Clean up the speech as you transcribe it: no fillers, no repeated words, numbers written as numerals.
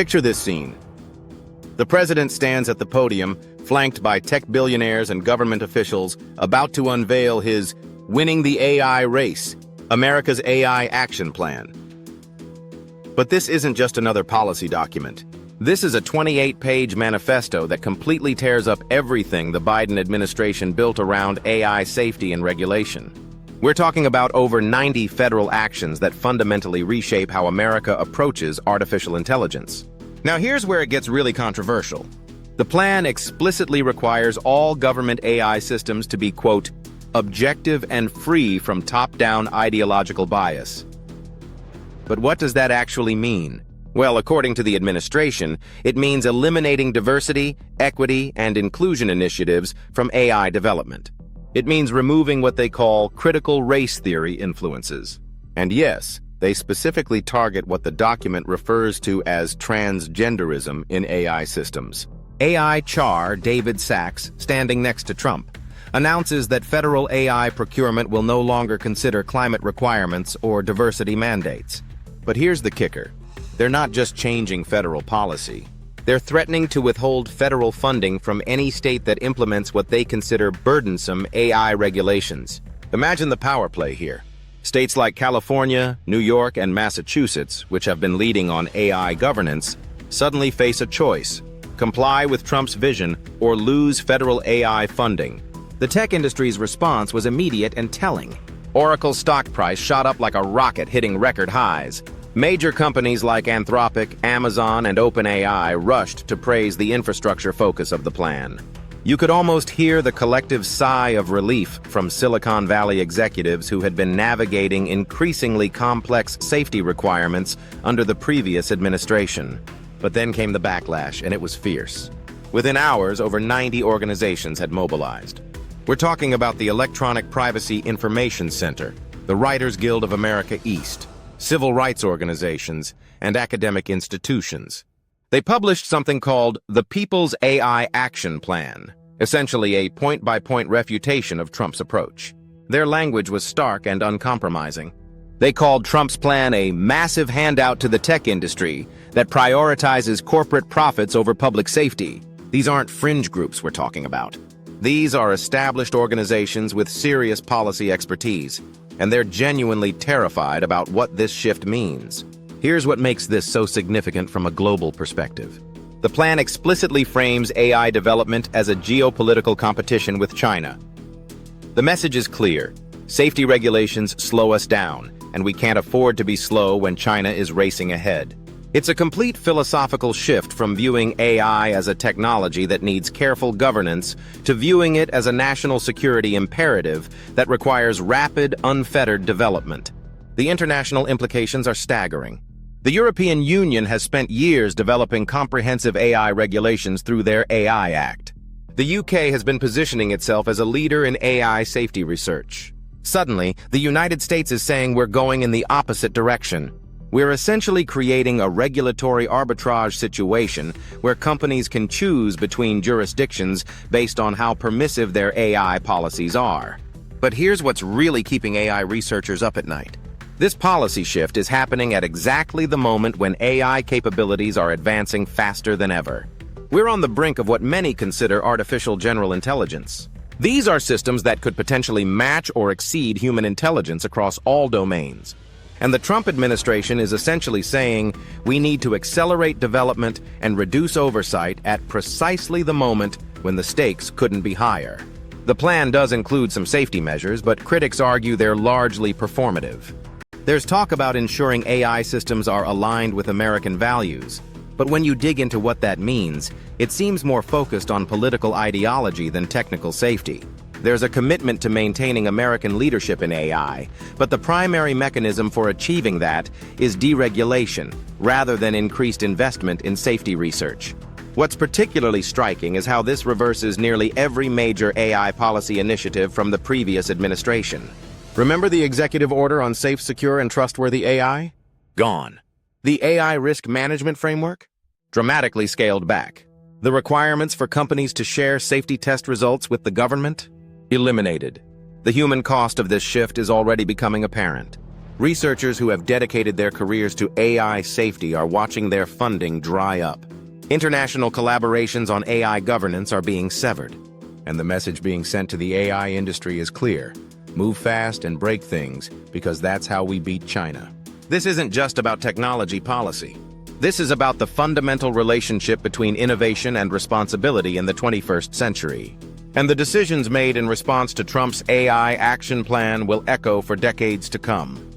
Picture this scene. The president stands at the podium, flanked by tech billionaires and government officials, about to unveil his Winning the AI Race, America's AI Action Plan. But this isn't just another policy document. This is a 28-page manifesto that completely tears up everything the Biden administration built around AI safety and regulation. We're talking about over 90 federal actions that fundamentally reshape how America approaches artificial intelligence. Now here's where it gets really controversial. The plan explicitly requires all government AI systems to be, quote, objective and free from top-down ideological bias. But what does that actually mean? Well, according to the administration, it means eliminating diversity, equity, and inclusion initiatives from AI development. It means removing what they call critical race theory influences. And yes, they specifically target what the document refers to as transgenderism in AI systems. AI Char David Sachs, standing next to Trump, announces that federal AI procurement will no longer consider climate requirements or diversity mandates. But here's the kicker. They're not just changing federal policy. They're threatening to withhold federal funding from any state that implements what they consider burdensome AI regulations. Imagine the power play here. States like California, New York, and Massachusetts, which have been leading on AI governance, suddenly face a choice: comply with Trump's vision or lose federal AI funding. The tech industry's response was immediate and telling. Oracle's stock price shot up like a rocket, hitting record highs. Major companies like Anthropic, Amazon, and OpenAI rushed to praise the infrastructure focus of the plan. You could almost hear the collective sigh of relief from Silicon Valley executives who had been navigating increasingly complex safety requirements under the previous administration. But then came the backlash, and it was fierce. Within hours, over 90 organizations had mobilized. We're talking about the Electronic Privacy Information Center, the Writers Guild of America East, civil rights organizations, and academic institutions. They published something called the People's AI Action Plan, essentially a point-by-point refutation of Trump's approach. Their language was stark and uncompromising. They called Trump's plan a massive handout to the tech industry that prioritizes corporate profits over public safety. These aren't fringe groups we're talking about. These are established organizations with serious policy expertise, and they're genuinely terrified about what this shift means. Here's what makes this so significant from a global perspective. The plan explicitly frames AI development as a geopolitical competition with China. The message is clear. Safety regulations slow us down, and we can't afford to be slow when China is racing ahead. It's a complete philosophical shift from viewing AI as a technology that needs careful governance to viewing it as a national security imperative that requires rapid, unfettered development. The international implications are staggering. The European Union has spent years developing comprehensive AI regulations through their AI Act. The UK has been positioning itself as a leader in AI safety research. Suddenly, the United States is saying we're going in the opposite direction. We're essentially creating a regulatory arbitrage situation where companies can choose between jurisdictions based on how permissive their AI policies are. But here's what's really keeping AI researchers up at night. This policy shift is happening at exactly the moment when AI capabilities are advancing faster than ever. We're on the brink of what many consider artificial general intelligence. These are systems that could potentially match or exceed human intelligence across all domains. And the Trump administration is essentially saying we need to accelerate development and reduce oversight at precisely the moment when the stakes couldn't be higher. The plan does include some safety measures, but critics argue they're largely performative. There's talk about ensuring AI systems are aligned with American values, but when you dig into what that means, it seems more focused on political ideology than technical safety. There's a commitment to maintaining American leadership in AI, but the primary mechanism for achieving that is deregulation, rather than increased investment in safety research. What's particularly striking is how this reverses nearly every major AI policy initiative from the previous administration. Remember the executive order on safe, secure, and trustworthy AI? Gone. The AI risk management framework? Dramatically scaled back. The requirements for companies to share safety test results with the government? Eliminated. The human cost of this shift is already becoming apparent. Researchers who have dedicated their careers to AI safety are watching their funding dry up. International collaborations on AI governance are being severed. And the message being sent to the AI industry is clear. Move fast and break things, because that's how we beat China. This isn't just about technology policy. This is about the fundamental relationship between innovation and responsibility in the 21st century. And the decisions made in response to Trump's AI action plan will echo for decades to come.